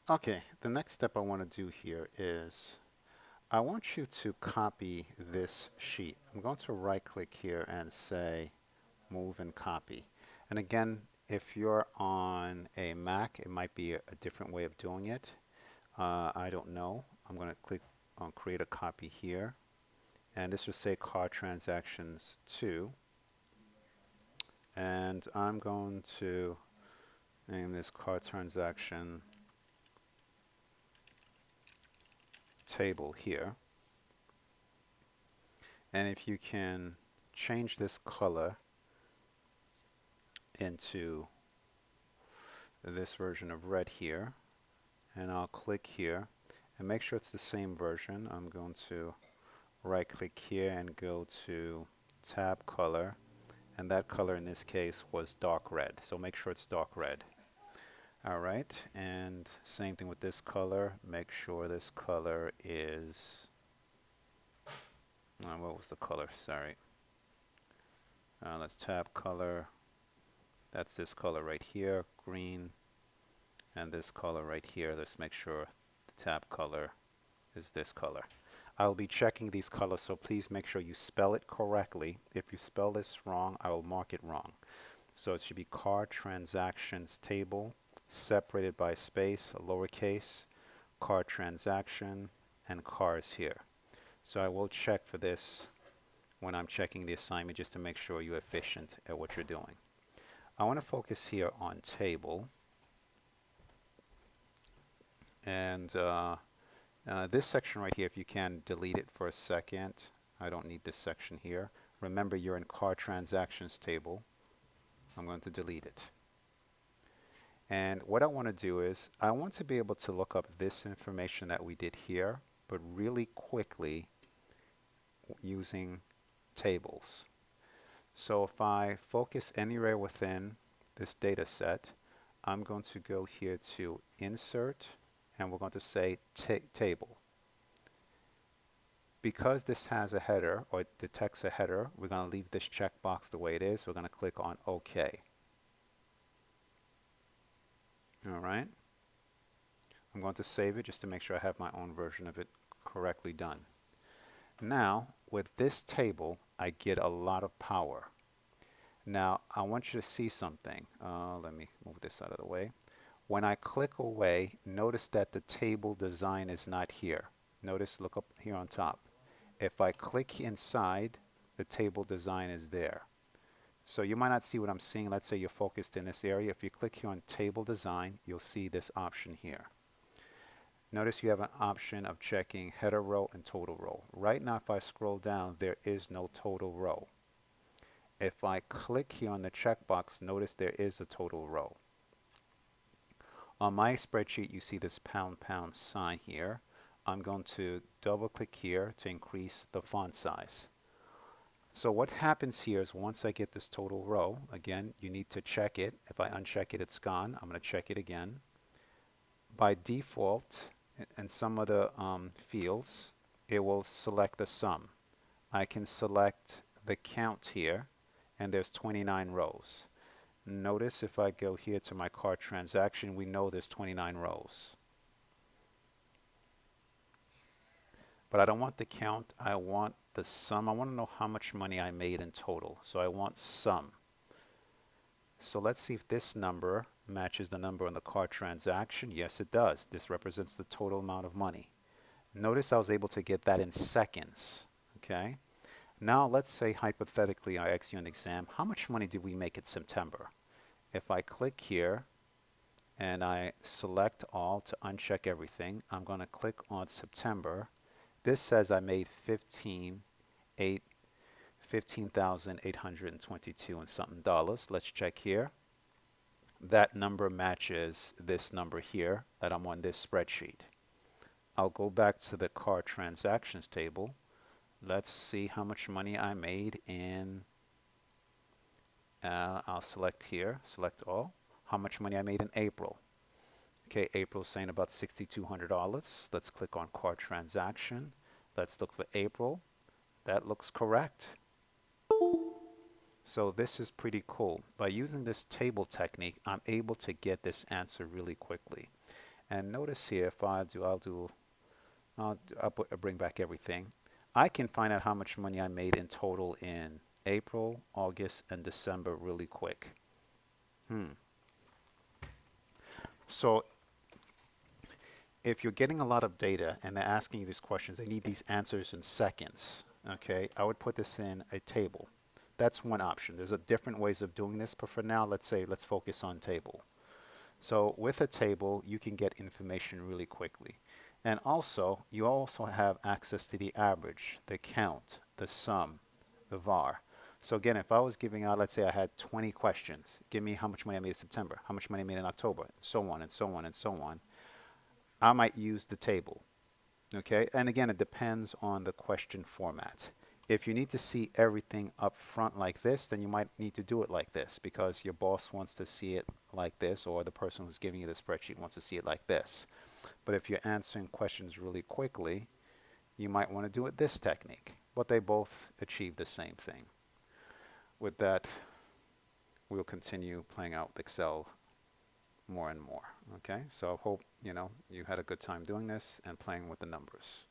Okay, the next step I want to do here is I want you to copy this sheet. I'm going to right click here and say move and copy. And again, if you're on a Mac, it might be a different way of doing it. I don't know. I'm going to click on create a copy here. And this will say car transactions 2. And I'm going to name this car transaction table here. And if you can change this color into this version of red here, and I'll click here and make sure it's the same version. I'm going to right click here and go to tab color, and that color in this case was dark red, so make sure it's dark red. Alright, and same thing with this color, make sure this color is what was the color? Sorry. Let's tab color. That's this color right here, green, and this color right here. Let's make sure the tab color is this color. I'll be checking these colors, so please make sure you spell it correctly. If you spell this wrong, I will mark it wrong. So it should be car transactions table, separated by space, a lowercase, car transaction, and cars here. So I will check for this when I'm checking the assignment just to make sure you're efficient at what you're doing. I want to focus here on table. And this section right here, if you can delete it for a second. I don't need this section here. Remember, you're in car transactions table. I'm going to delete it. And what I want to do is I want to be able to look up this information that we did here, but really quickly using tables. So if I focus anywhere within this data set, I'm going to go here to insert, and we're going to say table. Because this has a header, or it detects a header, we're going to leave this checkbox the way it is. We're going to click on OK. All right. I'm going to save it just to make sure I have my own version of it correctly done. Now, with this table, I get a lot of power. Now, I want you to see something. Let me move this out of the way. When I click away, notice that the table design is not here. Notice, look up here on top. If I click inside, the table design is there. So you might not see what I'm seeing. Let's say you're focused in this area. If you click here on table design, you'll see this option here. Notice you have an option of checking header row and total row. Right now, if I scroll down, there is no total row. If I click here on the checkbox, notice there is a total row. On my spreadsheet, you see this pound sign here. I'm going to double click here to increase the font size. So what happens here is once I get this total row, again, you need to check it. If I uncheck it, it's gone. I'm going to check it again. By default, in some of the fields, it will select the sum. I can select the count here, and there's 29 rows. Notice if I go here to my car transaction, we know there's 29 rows. But I don't want the count, I want the sum. I want to know how much money I made in total. So I want sum. So let's see if this number matches the number on the car transaction. Yes, it does. This represents the total amount of money. Notice I was able to get that in seconds. Okay. Now let's say hypothetically I ask you an exam. How much money did we make in September? If I click here and I select all to uncheck everything, I'm going to click on September. This says I made 15,822 and something dollars. Let's check here. That number matches this number here that I'm on this spreadsheet. I'll go back to the car transactions table. Let's see how much money I made in, I'll select here, select all. How much money I made in April. Okay, April's saying about $6,200. Let's click on car transaction. Let's look for April. That looks correct. So this is pretty cool. By using this table technique, I'm able to get this answer really quickly. And notice here, if I'll bring back everything. I can find out how much money I made in total in April, August, and December really quick. So if you're getting a lot of data and they're asking you these questions, they need these answers in seconds. Okay, I would put this in a table. That's one option. There's a different ways of doing this, but for now, let's focus on table. So with a table, you can get information really quickly. And also, you also have access to the average, the count, the sum, the var. So again, if I was giving out, let's say I had 20 questions, give me how much money I made in September, how much money I made in October, so on and so on and so on, I might use the table. Okay, and again, it depends on the question format. If you need to see everything up front like this, then you might need to do it like this because your boss wants to see it like this, or the person who's giving you the spreadsheet wants to see it like this. But if you're answering questions really quickly, you might want to do it this technique, but they both achieve the same thing. With that, we'll continue playing out with Excel more and more. Okay, so I hope you had a good time doing this and playing with the numbers.